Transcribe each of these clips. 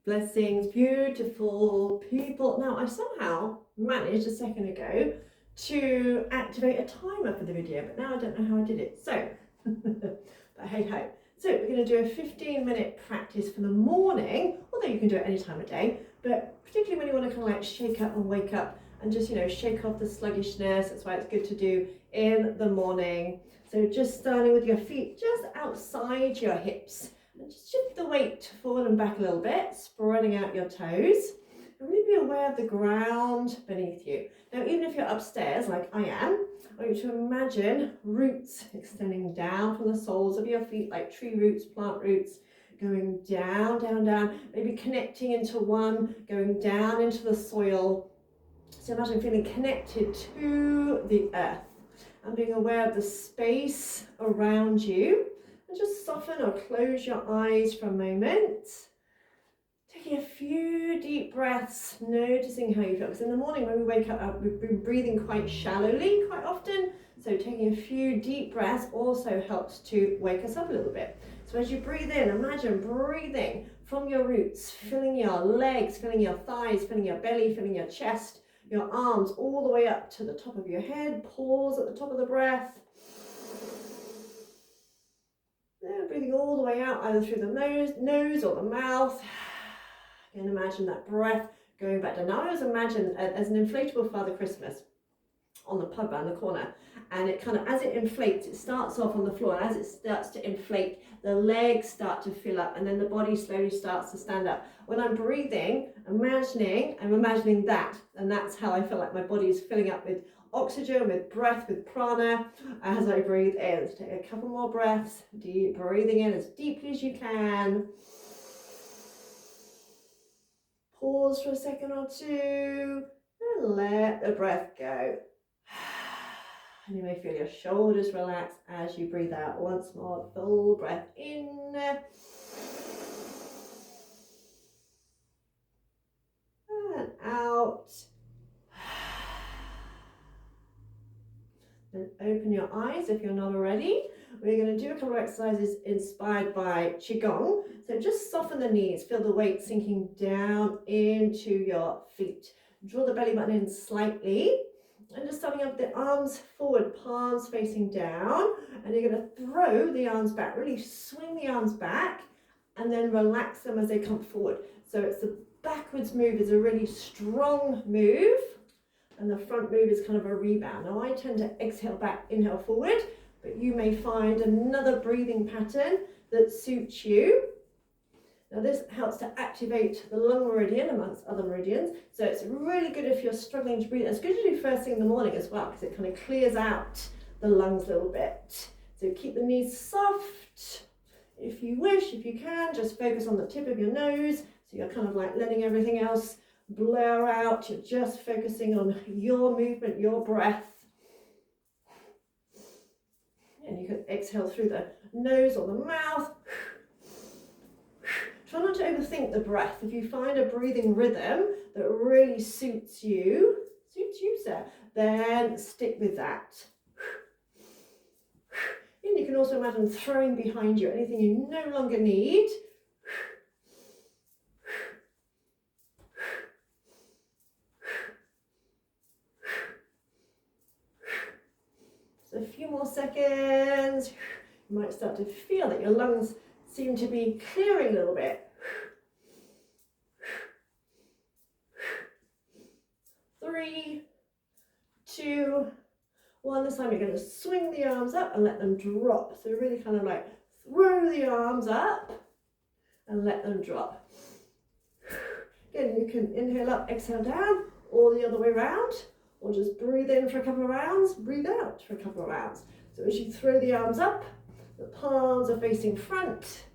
Blessings, beautiful people. Now, I somehow managed a second ago to activate a timer for the video, but now I don't know how I did it. So, but hey ho. So we're going to do a 15-minute practice for the morning, although you can do it any time of day, but particularly when you want to kind of like shake up and wake up and just, shake off the sluggishness. That's why it's good to do in the morning. So just starting with your feet just outside your hips. And just shift the weight forward and back a little bit, spreading out your toes. And really be aware of the ground beneath you. Now, even if you're upstairs, like I am, I want you to imagine roots extending down from the soles of your feet, like tree roots, plant roots, going down, down, down, maybe connecting into one, going down into the soil. So imagine feeling connected to the earth and being aware of the space around you. And just soften or close your eyes for a moment. Taking a few deep breaths, noticing how you feel. Because in the morning when we wake up, we've been breathing quite shallowly quite often. So taking a few deep breaths also helps to wake us up a little bit. So as you breathe in, imagine breathing from your roots, filling your legs, filling your thighs, filling your belly, filling your chest, your arms all the way up to the top of your head. Pause at the top of the breath. Breathing all the way out, either through the nose or the mouth. And imagine that breath going back down. Now I always imagine as an inflatable Father Christmas on the pub around the corner. And it kind of, as it inflates, it starts off on the floor. And as it starts to inflate, the legs start to fill up and then the body slowly starts to stand up. When I'm breathing, I'm imagining that. And that's how I feel like my body is filling up with oxygen, with breath, with prana as I breathe in. Let's take a couple more breaths. Deep breathing in as deeply as you can. Pause for a second or two and let the breath go. And you may feel your shoulders relax as you breathe out. Once more, full breath in. And out. And open your eyes if you're not already. We're going to do a couple of exercises inspired by Qi Gong. So just soften the knees, feel the weight sinking down into your feet. Draw the belly button in slightly and just starting up the arms forward, palms facing down. And you're going to throw the arms back, really swing the arms back and then relax them as they come forward. So it's the backwards move is a really strong move. And the front move is kind of a rebound. Now I tend to exhale back, inhale forward, but you may find another breathing pattern that suits you. Now this helps to activate the lung meridian amongst other meridians. So it's really good if you're struggling to breathe. It's good to do first thing in the morning as well, because it kind of clears out the lungs a little bit. So keep the knees soft. If you wish, if you can, just focus on the tip of your nose. So you're kind of like letting everything else blur out. You're just focusing on your movement, your breath. And you can exhale through the nose or the mouth. Try not to overthink the breath. If you find a breathing rhythm that really suits you, sir, then stick with that. And you can also imagine throwing behind you anything you no longer need. A few more seconds. You might start to feel that your lungs seem to be clearing a little bit. 3, 2, 1. This time you're going to swing the arms up and let them drop. So really kind of like throw the arms up and let them drop. Again, you can inhale up, exhale down, or the other way around. Or just breathe in for a couple of rounds, breathe out for a couple of rounds. So as you throw the arms up, the palms are facing front.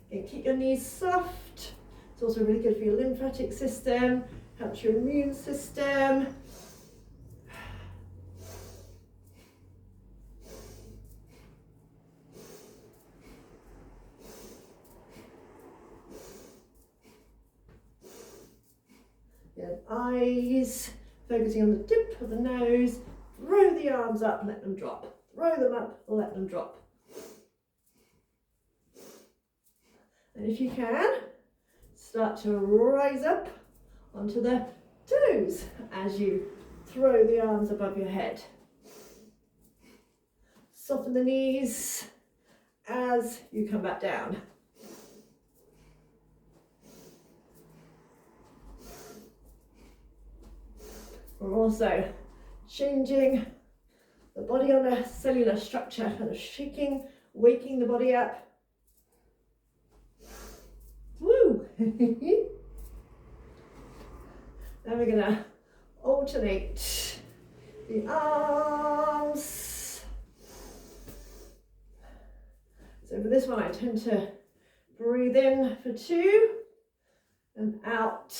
And keep your knees soft. It's also really good for your lymphatic system, helps your immune system. Your eyes. Focusing on the tip of the nose, throw the arms up, let them drop. Throw them up, let them drop. And if you can, Start to rise up onto the toes as you throw the arms above your head. Soften the knees as you come back down. We're also changing the body on a cellular structure, kind of shaking, waking the body up. Woo! Now we're going to alternate the arms. So for this one, I tend to breathe in for 2 and out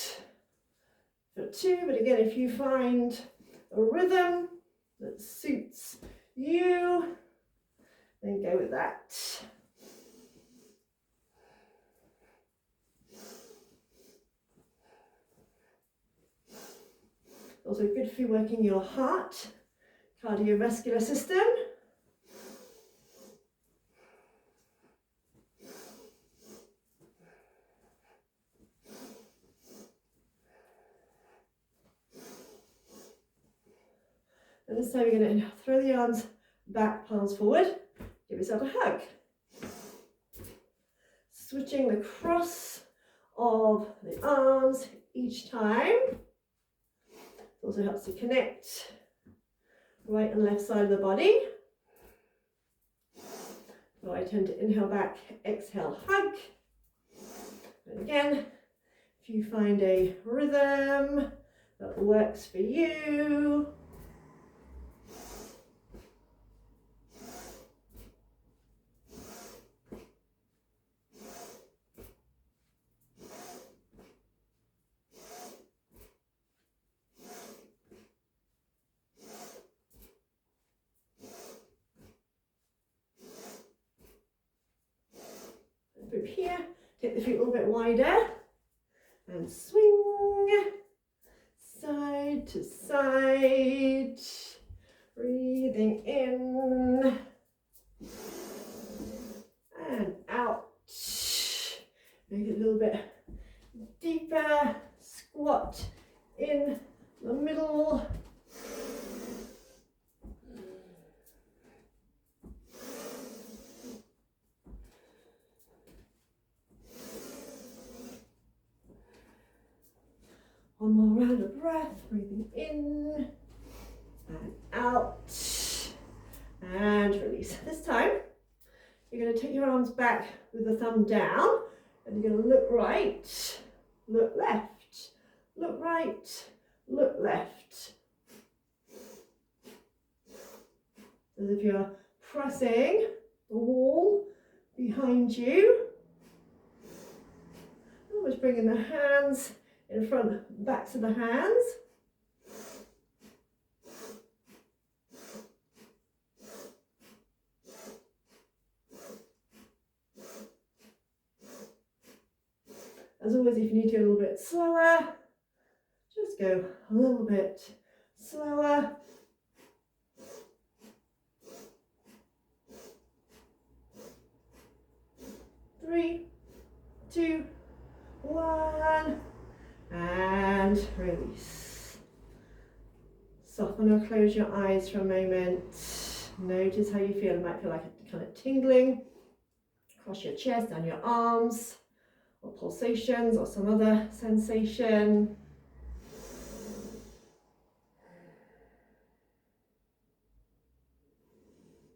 for 2. But again, if you find a rhythm that suits you, then go with that. Also good for working your heart, cardiovascular system. And this time you're going to throw the arms back, palms forward, give yourself a hug. Switching the cross of the arms each time. It also helps to connect right and left side of the body. So I tend to inhale back, exhale, hug. And again, if you find a rhythm that works for you, group here, take the feet a little bit wider and swing side to side, breathing in and out. Make it a little bit deeper, squat in the middle. One more round of breath, breathing in and out and release. This time, you're going to take your arms back with the thumb down and you're going to look right, look left, look right, look left. As if you're pressing the wall behind you. Always bringing the hands in front, backs of the hands. As always, if you need to go a little bit slower, just go a little bit slower. Three, two, one. And release. Soften or close your eyes for a moment. Notice how you feel. It might feel like a kind of tingling across your chest, down your arms, or pulsations, or some other sensation.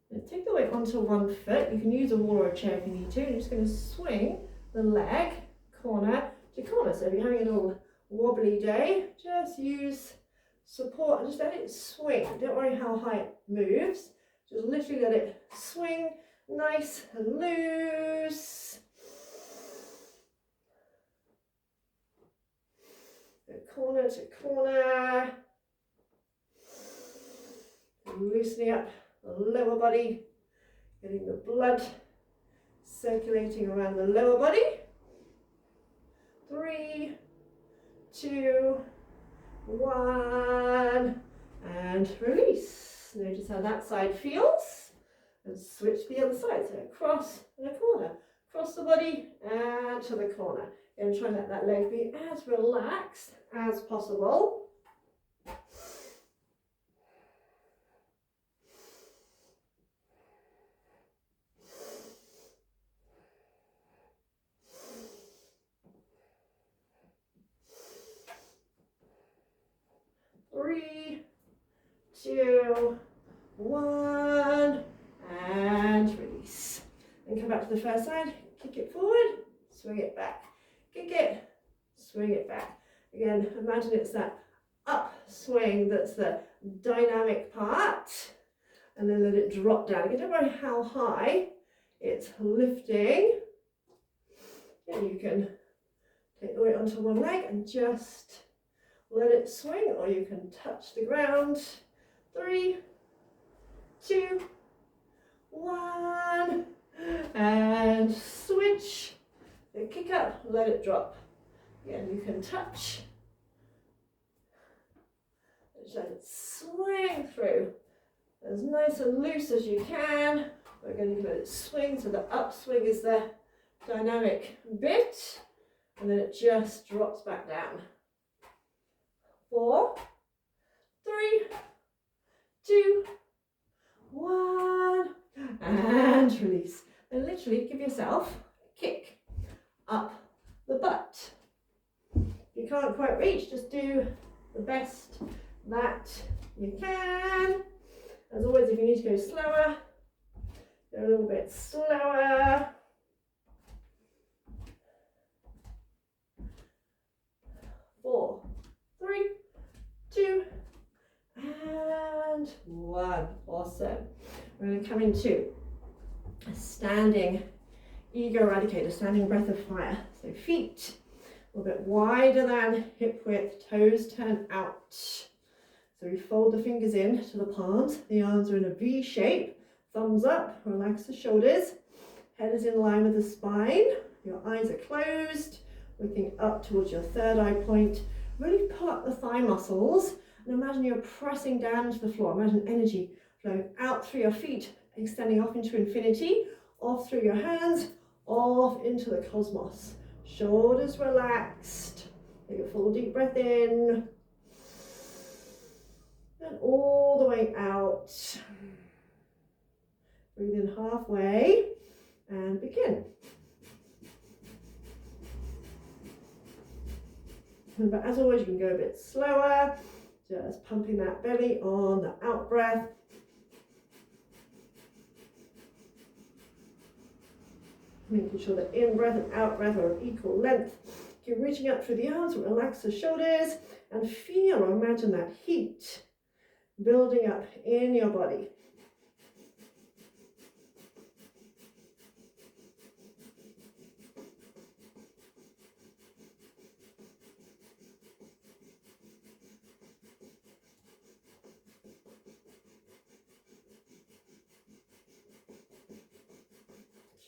Now take the weight onto one foot. You can use a wall or a chair if you need to. You're just going to swing the leg corner to corner. So if you're having a little wobbly day, just use support and just let it swing. Don't worry how high it moves. Just literally let it swing nice and loose. Go corner to corner. Loosening up the lower body, getting the blood circulating around the lower body. 3, 2, 1, and release. Notice how that side feels, and switch the other side. So across and a corner, across the body and to the corner. And try and let that leg be as relaxed as possible. 3, 2, 1, and release. And come back to the first side, kick it forward, swing it back, kick it, swing it back. Again, imagine it's that upswing that's the dynamic part, and then let it drop down. Again, don't worry how high it's lifting. And you can take the weight onto one leg and just let it swing, or you can touch the ground. 3, 2, 1, and switch. Then kick up, let it drop. Again, you can touch. Just let it swing through as nice and loose as you can. We're going to let it swing, so the upswing is the dynamic bit, and then it just drops back down. 4, 3, 2, 1, and release. And literally give yourself a kick up the butt. If you can't quite reach, just do the best that you can. As always, if you need to go slower, go a little bit slower. 4, 3, 2, and 1. Awesome. We're going to come into a standing ego eradicator, standing breath of fire. So feet a little bit wider than hip width, toes turn out. So we fold the fingers in to the palms. The arms are in a V shape. Thumbs up, relax the shoulders. Head is in line with the spine. Your eyes are closed, looking up towards your third eye point. Really pull up the thigh muscles and imagine you're pressing down to the floor. Imagine energy flowing out through your feet, extending off into infinity, off through your hands, off into the cosmos. Shoulders relaxed. Take a full deep breath in. And all the way out. Breathe in halfway and begin. But as always, you can go a bit slower, just pumping that belly on the out breath. Making sure that in breath and out breath are of equal length. Keep reaching up through the arms, relax the shoulders, and feel or imagine that heat building up in your body.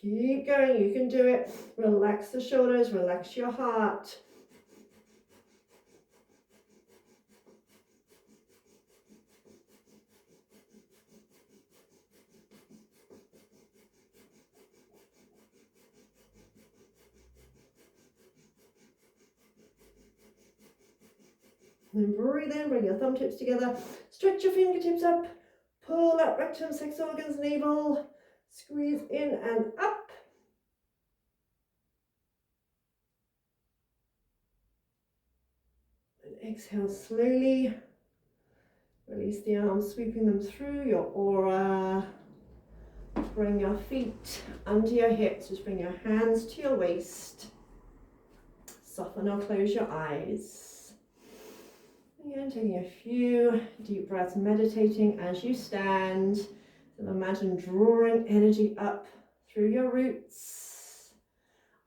Keep going, you can do it. Relax the shoulders, relax your heart. And then breathe in, bring your thumb tips together, stretch your fingertips up, pull that rectum, sex organs, navel, squeeze in and up. And exhale slowly. Release the arms, sweeping them through your aura. Bring your feet under your hips, just bring your hands to your waist. Soften or close your eyes. Again, taking a few deep breaths, meditating as you stand. So imagine drawing energy up through your roots,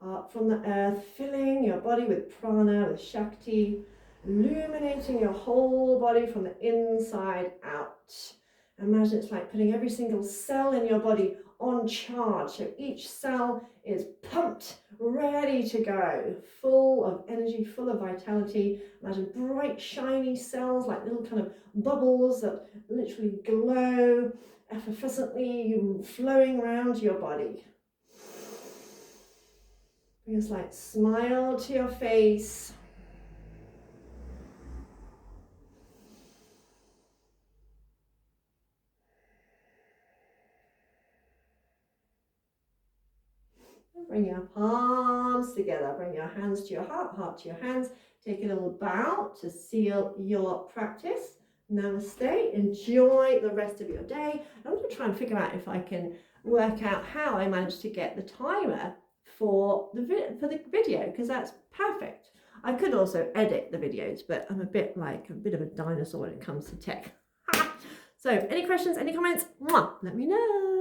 up from the earth, filling your body with prana, with Shakti, illuminating your whole body from the inside out. Imagine it's like putting every single cell in your body on charge. So each cell is pumped, ready to go, full of energy, full of vitality. Imagine bright, shiny cells like little kind of bubbles that literally glow effervescently, flowing around your body. Bring a slight smile to your face. Bring your palms together, bring your hands to your heart, heart to your hands. Take a little bow to seal your practice. Namaste. Enjoy the rest of your day. I'm going to try and figure out if I can work out how I managed to get the timer for the video, because that's perfect. I could also edit the videos, but I'm a bit of a dinosaur when it comes to tech. So any questions, any comments? Let me know.